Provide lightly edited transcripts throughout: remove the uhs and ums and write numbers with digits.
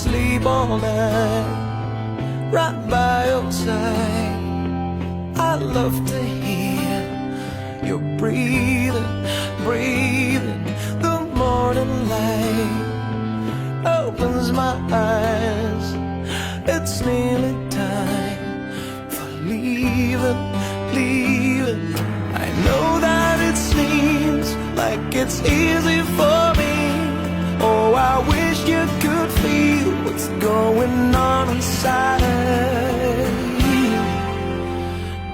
sleep all night right by your side. I love to hear your breathing, breathing. The morning light opens my eyes. It's nearly time for leaving, leaving. I know that it seems like it's easy for me. Oh, I wish you could feel what's going on inside.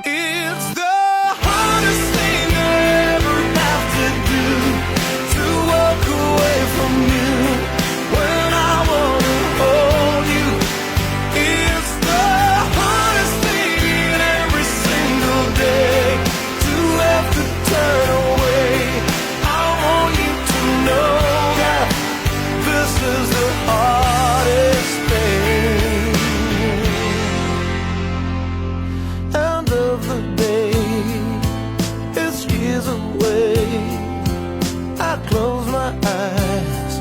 It's the hardest thing I ever have to do, to walk away from you when I wanna hold you. It's the hardest thing every single day, to have to turn away. I want you to know that this is the hardest thing. End of the day, it's years away. I close my eyes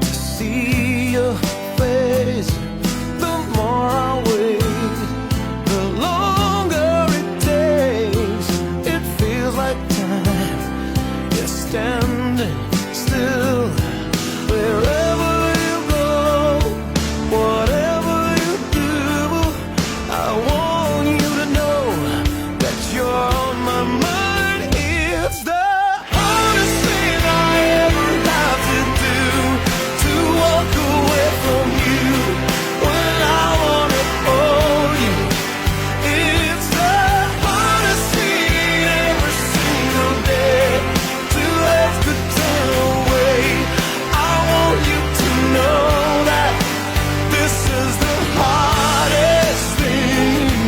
to see your face. The more I wait, the longer it takes. It feels like time is standing still. Wherever you go, whatever you do, I want you to know that you're on my mind. It's the hardest thing I ever have to do, to walk away from you when I wanna hold you. It's the hardest thing every single day, to have to turn away. I want you to know that this is the hardest thing.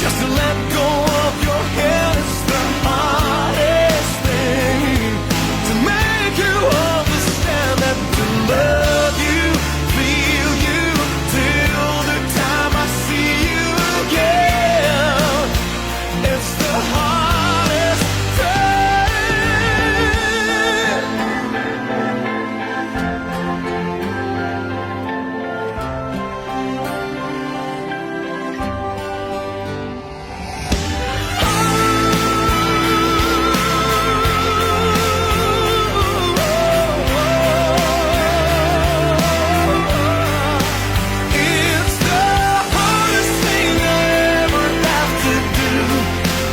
Just to let go of your hand is the hardest thing. To make you understand that to love you, feel you, till the time I see you again. It's the hardest thing. It's the hardest thing I ever have to do,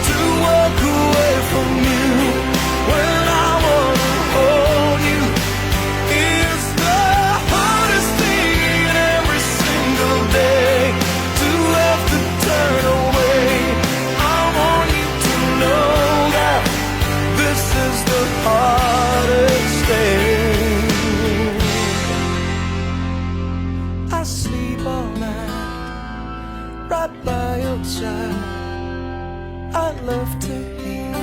to walk away from you when I wanna hold you. It's the hardest thing every single day, to have to turn away. I want you to know that this is the hardest thing. I sleep all night right by your side. I love to hear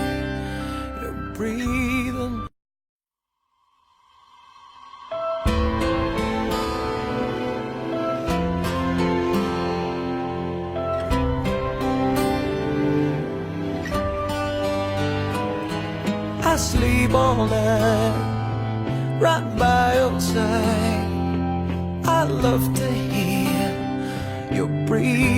your breathing. I sleep all night right by your side. I love to hear your breathing.